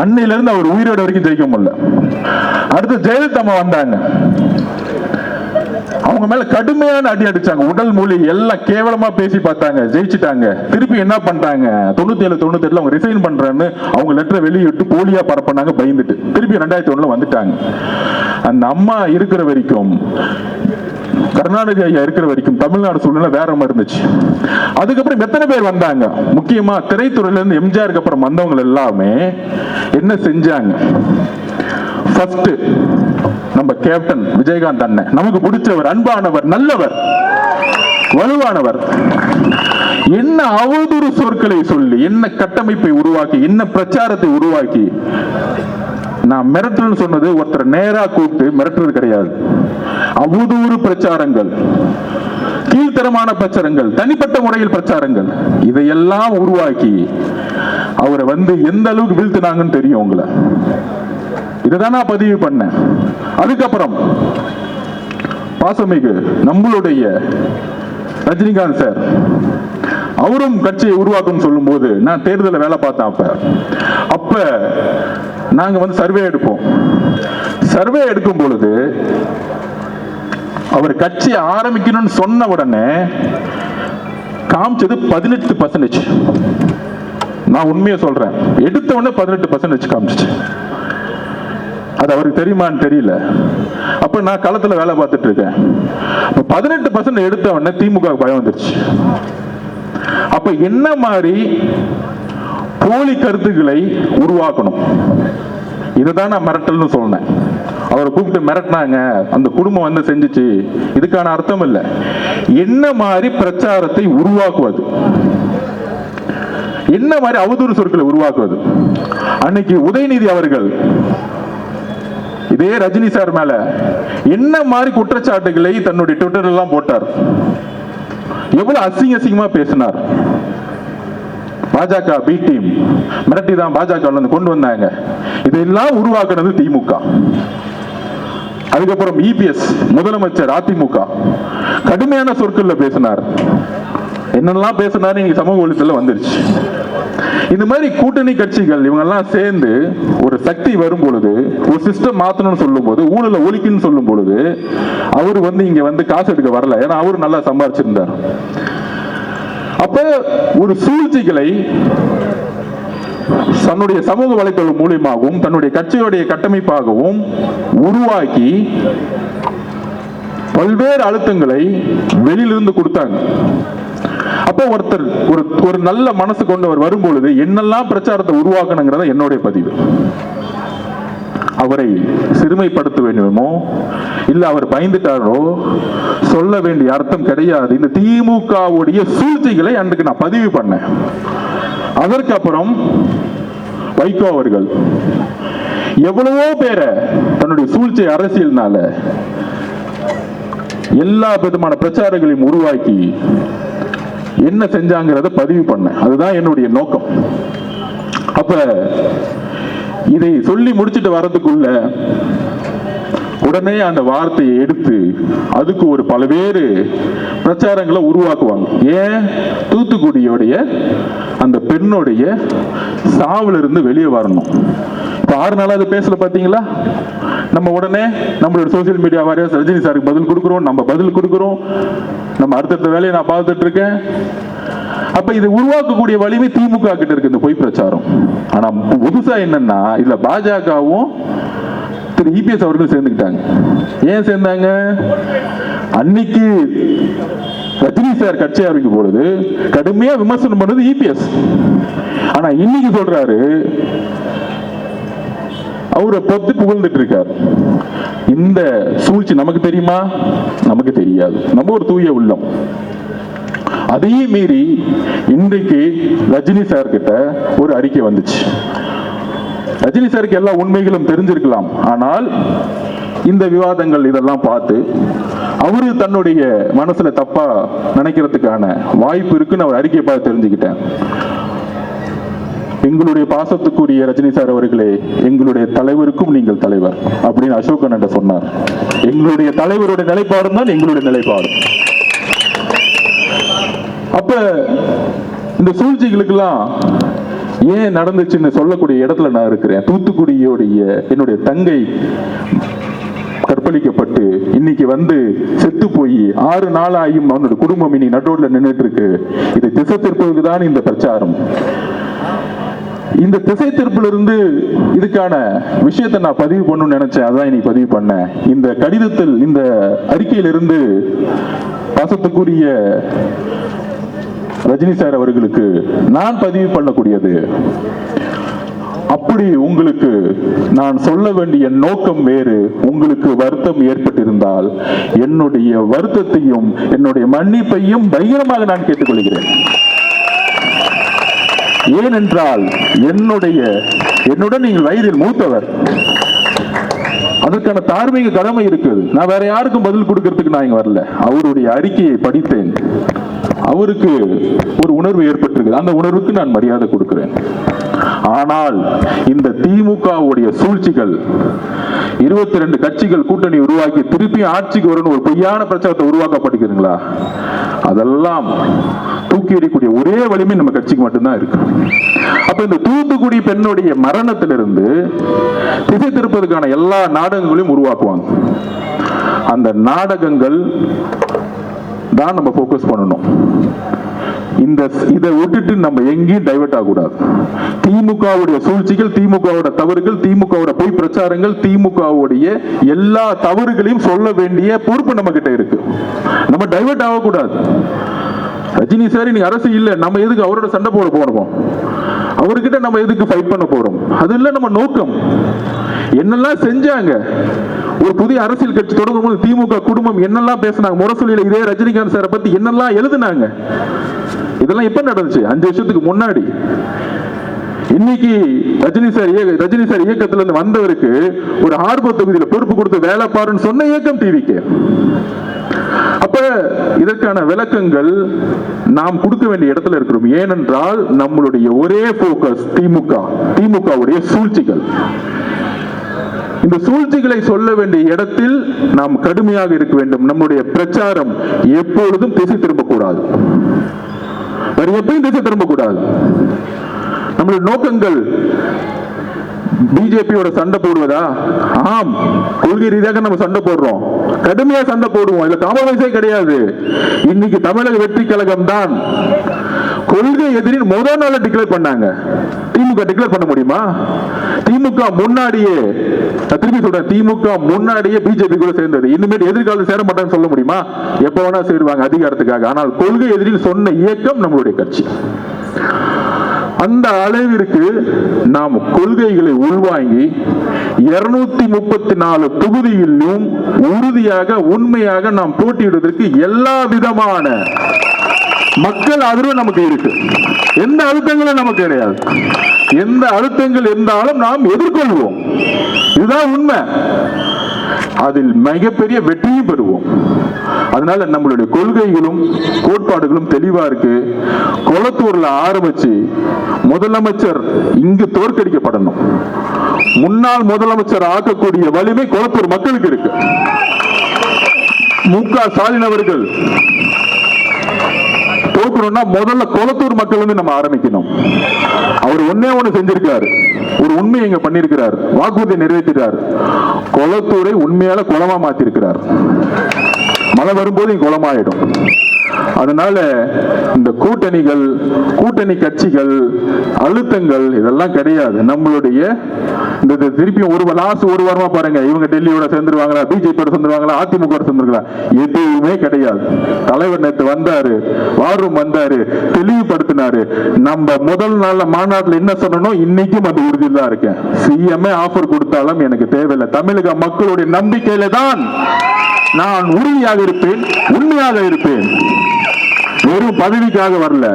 Speaker 1: அன்னையில இருந்து அவர் உயிரோட வரைக்கும் ஜெயிக்க முடியல. அடுத்து ஜெயலலிதா வந்தாங்க, அவங்க மேல கடுமையான அடி அடிச்சாங்க. உடல் மொழி எல்லாம் கேவலமா பேசி பார்த்தாங்க, ஜெயிச்சுட்டாங்க. திருப்பி என்ன பண்றாங்க? 97-98 அவங்க ரிசைன் பண்றேன்னு அவங்க லெட்டரை வெளியிட்டு போலியா பரப்பினாங்க, பயந்துட்டு. திருப்பி 2001 வந்துட்டாங்க. அந்த அம்மா இருக்கிற வரைக்கும், கருணாநிதி ஐயா இருக்கிற வரைக்கும் தமிழ்நாடு சூழ்நிலை வேற மாதிரி இருந்துச்சு. அதுக்கப்புறம் எத்தனை பேர் வந்தாங்க? முக்கியமா திரைத்துறையில இருந்து எம்ஜிஆருக்கு அப்புறம் வந்தவங்க எல்லாமே என்ன செஞ்சாங்க? ஃபர்ஸ்ட் நம்ம கேப்டன் விஜயகாந்த் அண்ணன், நமக்கு பிடிச்சவர், அன்பானவர், நல்லவர், வலுவானவர். என்ன அவதூறு சொற்களை சொல்லி, என்ன கட்டமைப்பை உருவாக்கி, என்ன பிரச்சாரத்தை உருவாக்கி. நான் மிரட்டல் சொன்னது ஒருத்தர் நேரா கூப்பிட்டு மிரட்டுறது கிடையாது. அவதூறு பிரச்சாரங்கள், கீழ்த்தரமான பிரச்சாரங்கள், தனிப்பட்ட முறையில் பிரச்சாரங்கள், இதையெல்லாம் உருவாக்கி அவரை எந்த அளவுக்கு வீழ்த்தினாங்கன்னு தெரியும் உங்களை. இதுதான் நான் பதிவு பண்ணேன். அதுக்கப்புறம் பாசமிகு நம்மளுடைய ரஜினிகாந்த் சார், அவரும் கட்சியை உருவாக்கும் சொல்லும் போது நான் தேர்தலில் வேலை பார்த்தேன். அப்ப நாங்க சர்வே எடுப்போம். சர்வே எடுக்கும் பொழுது அவர் கட்சி ஆரம்பிக்கணும்னு சொன்ன உடனே காமிச்சது 18%. நான் உண்மையை சொல்றேன், எடுத்த உடனே 18% வச்சு காமிச்சிச்சு. அது அவருக்கு தெரியுமான்னு தெரியல. அப்ப நான் களத்துல வேலை பார்த்துட்டு இருக்கேன். 18% எடுத்த உடனே திமுக பயம் வந்துருச்சு. அப்ப என்ன மாதிரி போலி கருத்துக்களை உருவாக்கணும், இதுதான் நான் மிரட்டல்னு சொன்னேன். அவரை கூப்பிட்டு மிரட்டினாங்க, அந்த குடும்பம் வந்து செஞ்சுச்சு, இதுக்கான அர்த்தம் இல்லை. என்ன மாதிரி பிரச்சாரத்தை உருவாக்குவது, என்ன மாதிரி அவதூறு சொற்களை உருவாக்குவது. அன்னைக்கு உதயநிதி அவர்கள் இதே ரஜினி சார் மேல என்ன மாதிரி குற்றச்சாட்டுகளை தன்னுடைய ட்விட்டர் எல்லாம் போட்டார், எவ்வளவு அசிங்கமா பேசினார். பாஜக பி டீம் மிரட்டி தான் பாஜக கொண்டு வந்தாங்க. இதெல்லாம் உருவாக்குனது திமுக. அதுக்கப்புறம் இபிஎஸ் முதலமைச்சர் அதிமுக கடுமையான சொற்கள்ல பேசினார். என்னெல்லாம் பேசினாரு நீங்க சமூக வலைத்தளத்துல வந்துருச்சு. இந்த மாதிரி கூட்டணி கட்சிகள் இவங்க எல்லாம் சேர்ந்து ஒரு சக்தி வரும் பொழுது, ஒரு சிஸ்டம் மாத்தணும்னு சொல்லும் போது, ஊழல ஒழிக்கணும்னு சொல்லும் பொழுது, அவரு வந்து இங்க வந்து காசு எடுக்க வரல. ஏன்னா அவரு நல்லா சம்பாதிச்சிருந்தார். அப்ப ஒரு சூழ்ச்சிகளை தன்னுடைய சமூக வலைத்தளம் மூலியமாகவும் தன்னுடைய கட்சியுடைய கட்டமைப்பாகவும் உருவாக்கி பல்வேறு அழுத்தங்களை வெளியிலிருந்து கொடுத்தாங்க. அப்போ ஒருத்தர் ஒரு நல்ல மனசு கொண்டவர் வரும்பொழுது என்னெல்லாம் பிரச்சாரத்தை உருவாக்கணுங்கிறத என்னுடைய பதிவு. அவரை சிறுமைப்படுத்த வேண்டுமோ இல்ல அவர் பயந்துட்டாரோ சொல்ல வேண்டிய அர்த்தம் கிடையாது. இந்த திமுகவுடைய சூழ்ச்சிகளை அன்றைக்கு நான் பதிவு பண்ணேன். அதற்கு அப்புறம் வைகோ அவர்கள் எவ்வளவோ பேரை தன்னுடைய சூழ்ச்சி அரசியல்னால எல்லா விதமான பிரச்சாரங்களையும் உருவாக்கி என்ன செஞ்சாங்கிறத பதிவு பண்ண. அதுதான் என்னுடைய நோக்கம். அப்ப இதை சொல்லி முடிச்சுட்டு வர்றதுக்குள்ள உடனே அந்த வார்த்தையை எடுத்து அதுக்கு ஒரு பல்வேறு பிரச்சாரங்களை உருவாக்குவாங்க. ஏன் தூத்துக்குடியோடைய அந்த பெண்ணுடைய சாவுல இருந்து வெளியே வரணும். இப்ப 6 நாளா அது பேசல பாத்தீங்களா? நம்ம உடனே நம்மளோட சோசியல் மீடியா வாரியா ரஜினி சாருக்கு பதில் கொடுக்கிறோம், நம்ம பதில் கொடுக்கிறோம், நம்ம அடுத்தடுத்த வேலையை நான் பார்த்துட்டு இருக்கேன். அப்ப இது உருவாக்கக்கூடிய வலிமை திமுக கிட்ட இருக்கு இந்த பொய் பிரச்சாரம். ஆனா புதுசா என்னன்னா இதுல பாஜகவும் திரு இபிஎஸ் அவர்கள் சேர்ந்துக்கிட்டாங்க. ஏன் சேர்ந்தாங்க? அன்னைக்கு ரஜினி சார் கட்சி ஆரம்பிக்கும் பொழுது கடுமையா விமர்சனம் பண்ணது இபிஎஸ். ஆனா இன்னைக்கு சொல்றாரு, அவரை பொத்து புகழ்ந்துட்டு இருக்காரு. இந்த சூழ்ச்சி நமக்கு தெரியுமா? நமக்கு தெரியாது. நம்ம ஒரு தூய உள்ளம். அதையும் மீறி இன்றைக்கு ரஜினி சார் கிட்ட ஒரு அறிக்கை வந்துச்சு. ரஜினி சாருக்கு எல்லா உண்மைகளும் தெரிஞ்சிருக்கலாம். ஆனால் இந்த விவாதங்கள் இதெல்லாம் பார்த்து அவரு தன்னுடைய மனசுல தப்பா நினைக்கிறதுக்கான வாய்ப்பு இருக்குன்னு அவர் அறிக்கையை பார்த்து தெரிஞ்சுக்கிட்டேன். எங்களுடைய பாசத்துக்குரிய ரஜினி சார் அவர்களே, எங்களுடைய தலைவருக்கும் நீங்கள் தலைவர் அப்படின்னு அசோகன் என்ற சொன்னார். எங்களுடைய தலைவருடைய நிலைப்பாடு தான் எங்களுடைய நிலைப்பாடு. அப்ப இந்த சூழ்ச்சிகளுக்கெல்லாம் ஏன் நடந்துச்சுன்னு சொல்லக்கூடிய இடத்துல நான் இருக்கிறேன். தூத்துக்குடியோடைய என்னுடைய தங்கை கற்பழிக்கப்பட்டு இன்னைக்கு வந்து செத்து போய் 6 நாளாயும் அவனுடைய குடும்பம் இனி நடுரோட்ல நின்றுட்டு இருக்கு. இதை திசை திருப்பதுக்கு தான் இந்த பிரச்சாரம். இந்த திசை திருப்பில இருந்து இதுக்கான விஷயத்தை நான் பதிவு பண்ணணும்னு நினைச்சேன். அதான் இன்னைக்கு பதிவு பண்ணேன். இந்த கடிதத்தில், இந்த அறிக்கையிலிருந்து பாசத்துக்குரிய ரஜினி சார் அவர்களுக்கு நான் பதிவு பண்ணக்கூடியது, அப்படி உங்களுக்கு நான் சொல்ல வேண்டிய நோக்கம் வேறு, உங்களுக்கு வருத்தம் ஏற்பட்டிருந்தால் என்னுடைய வருத்தத்தையும் என்னுடைய மன்னிப்பையும் பகிரமாக நான் கேட்டுக்கொள்கிறேன். ஏனென்றால் என்னுடன் நீங்கள் வயதில் மூத்தவர், அதற்கான தார்மீக கடமை இருக்குது. நான் வேற யாருக்கும் பதில் கொடுக்கறதுக்கு நான் இங்க வரல. அவருடைய அறிக்கையை படித்தேன், அவருக்கு ஒரு உணர்வு ஏற்பட்டிருக்கு. அந்த உணர்வுக்கு நான் மரியாதை கொடுக்கிறேன். ஆனால் இந்த திமுகவுடைய சூழ்ச்சிகள், 22 கட்சிகள் கூட்டணி உருவாக்கி திருப்பி ஆட்சிக்கு வரணும் ஒரு பொய்யான பிரச்சாரத்தை உருவாக்கப்படுகிறீங்களா? அதெல்லாம் தூக்கி எறியக்கூடிய ஒரே வலிமை நம்ம கட்சிக்கு மட்டும்தான் இருக்கு. அப்ப இந்த தூத்துக்குடி பெண்ணுடைய மரணத்திலிருந்து திசை திருப்பதற்கான எல்லா நாடகங்களையும் உருவாக்குவாங்க. அந்த நாடகங்கள் தான் நம்ம போக்கஸ் பண்ணணும். இதை விட்டுட்டு நம்ம எங்கேயும் டைவர்ட் ஆகக்கூடாது. திமுகவுடைய சூழ்ச்சிகள், திமுகவோட தவறுகள், திமுகவோட பொய் பிரச்சாரங்கள், திமுகவுடைய எல்லா தவறுகளையும் சொல்ல வேண்டிய பொறுப்பு நம்ம கிட்ட இருக்கு. நம்ம டைவர்ட் ஆகக்கூடாது. ரஜினி சார் இன்னைக்கு அரசு இல்லை, நம்ம எதுக்கு அவரோட சண்டை போட போறோம்? அவர்கிட்ட நம்ம எதுக்கு ஃபைட் பண்ண போறோம்? அது இல்லை நம்ம நோக்கம். என்னெல்லாம் செஞ்சாங்க, ஒரு புதிய அரசியல் கட்சி தொடங்கும் போது திமுக குடும்பம் என்னெல்லாம் பேசினாங்க, முரசொலியில இதே ரஜினிகாந்த் சாரை பத்தி என்னெல்லாம் எழுதுனாங்க. இதெல்லாம் எப்ப நடந்துச்சு? 5 வருஷத்துக்கு முன்னாடி. இன்னைக்கு ரஜினி சார் இயக்கத்துல இருந்து வந்தவருக்கு ஒரு ஆர்வ தொகுதியில பொறுப்பு கொடுத்து வேலை பாருன்னு சொன்ன இயக்கம் டிவிக்கு. அப்ப இதற்கான விளக்கங்கள் நாம் கொடுக்க வேண்டிய இடத்துல இருக்கிறோம். ஏனென்றால் நம்மளுடைய ஒரே போக்கஸ் திமுகவுடைய சூழ்ச்சிகள். இந்த சூழ்ச்சிகளை சொல்ல வேண்டிய இடத்தில் நாம் கடுமையாக இருக்க வேண்டும். நம்முடைய பிரச்சாரம் எப்பொழுதும் திசை திரும்பக்கூடாது, வேற எப்பயும் திசை திரும்பக்கூடாது. நம்மளுடைய நோக்கங்கள் பிஜேபியோட சண்டை போடுவதா? ஆம், கொள்கை ரீதியாக நம்ம சண்டை போடுறோம், கடுமையா சண்டை போடுவோம், இதுல காம்ப்ரமைஸே கிடையாது. இன்னைக்கு தமிழக வெற்றி கழகம் தான் கொள்கை எதிரின் முதல் நாள் டிக்ளேர் பண்ணாங்க. திமுக டிக்ளேர் பண்ண முடியுமா? திமுக முன்னாடியே, திருப்பி சொல்றேன், திமுக முன்னாடியே பிஜேபி கூட சேர்ந்தது. இனிமேல் எதிர்காலத்தில் சேர மாட்டான்னு சொல்ல முடியுமா? எப்ப வேணா சேருவாங்க அதிகாரத்துக்காக. ஆனால் கொள்கை எதிரில் சொன்ன இயக்கம் நம்மளுடைய கட்சி. அந்த அளவிற்கு நாம் கொள்கைகளை உள்வாங்கி 234 தொகுதியிலும் உறுதியாக உண்மையாக நாம் போட்டியிடுவதற்கு எல்லா விதமான மக்கள் ஆதரவு நமக்கு இருக்கு. எந்த அழுத்தங்களும் நமக்கு கிடையாது. எந்த அழுத்தங்கள் இருந்தாலும் நாம் எதிர்கொள்வோம். இதுதான் உண்மை. அதில் மிகப்பெரிய வெற்றியும் பெறுவோம். அதனால நம்மளுடைய கொள்கைகளும் கோட்பாடுகளும் தெளிவா இருக்கு. கொளத்தூர்ல ஆரம்பிச்சு முதலமைச்சர் இங்கு தோற்கடிக்கப்படணும். முன்னாள் முதலமைச்சர் ஆக்கக்கூடிய வலிமை கொளத்தூர் மக்களுக்கு இருக்கு. மு.க. ஸ்டாலின் அவர்கள் தோக்கணும்னா முதல்ல கொளத்தூர் மக்கள் வந்து நம்ம ஆரம்பிக்கணும். அவர் ஒண்ணு செஞ்சிருக்காரு, ஒரு உண்மையை இங்க பண்ணிருக்கிறார், வாக்குறுதி நிறைவேற்றிட்டார். கொளத்தூரை உண்மையால குளமா மாத்திருக்கிறார். மழை வரும்போது இங்க குளமாயிடும். அதனால இந்த கூட்டணி கட்சிகள் அழுத்தங்கள் இதெல்லாம் கிடையாது. நம்மளுடைய இந்த திருப்பியும் ஒரு வாரமா பாருங்க, இவங்க டெல்லியோட சேர்ந்துருவாங்களா, பிஜேபியோட சேர்ந்துருவாங்களா, அதிமுக சேர்ந்துருவாங்களா, எதுவுமே கிடையாது. தலைவர் நேற்று வந்தாரு, வாரும் வந்தாரு, தெளிவுபடுத்தினாரு. நம்ம முதல் நாள்ல மாநாட்டில் என்ன சொன்னோம், இன்னைக்கும் அது உறுதியில் தான் இருக்கேன். சிஎம் ஆஃபர் கொடுத்தாலும் எனக்கு தேவையில்லை. தமிழக மக்களுடைய நம்பிக்கையில தான் நான் உறுதியாக இருப்பேன், உண்மையாக இருப்பேன். வெறும் பதவிக்காக வரல,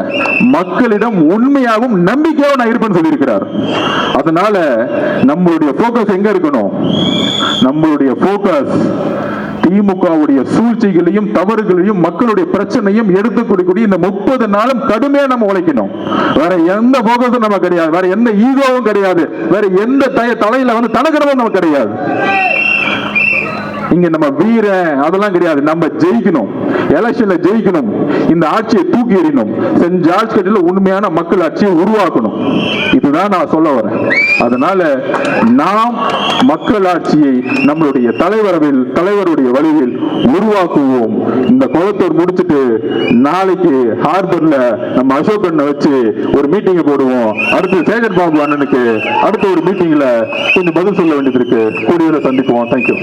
Speaker 1: மக்களிடம் உண்மையாகவும் நம்பிக்கையாகவும் நான் இருப்பேன்னு சொல்லியிருக்கிறார். அதனால நம்மளுடைய போக்கஸ் எங்க இருக்கணும்? நம்மளுடைய போக்கஸ் திமுகவுடைய சூழ்ச்சிகளையும் தவறுகளையும் மக்களுடைய பிரச்சனையும் எடுத்துக்கூடிய இந்த 30 நாளும் கடுமையா நம்ம உழைக்கணும். வேற எந்த போக்கஸும் நம்ம கிடையாது, வேற எந்த ஈகோவும் கிடையாது, வேற எந்த தலையில வந்து தனக்கடமும் நம்ம கிடையாது. இங்க நம்ம வீர அதெல்லாம் கிடையாது. நம்ம ஜெயிக்கணும், எலெக்ஷன்ல ஜெயிக்கணும், இந்த ஆட்சியை தூக்கி எறியணும், சென்ட் ஜார்ஜ் கட்டில உண்மையான மக்கள் ஆட்சியை உருவாக்கணும். இதுதான் நான் சொல்ல வரேன். அதனால நாம் மக்கள் ஆட்சியை நம்மளுடைய தலைவருடைய வழியில் உருவாக்குவோம். இந்த கொளத்தூர் முடிச்சுட்டு நாளைக்கு ஹார்பர்ல நம்ம அசோகனை வச்சு ஒரு மீட்டிங் போடுவோம். அடுத்து சேகர் பாபு அண்ணனுக்கு அடுத்த ஒரு மீட்டிங்ல கொஞ்சம் பதில் சொல்ல வேண்டியது இருக்கு. கூடிய சந்திப்போம். தேங்க்யூ.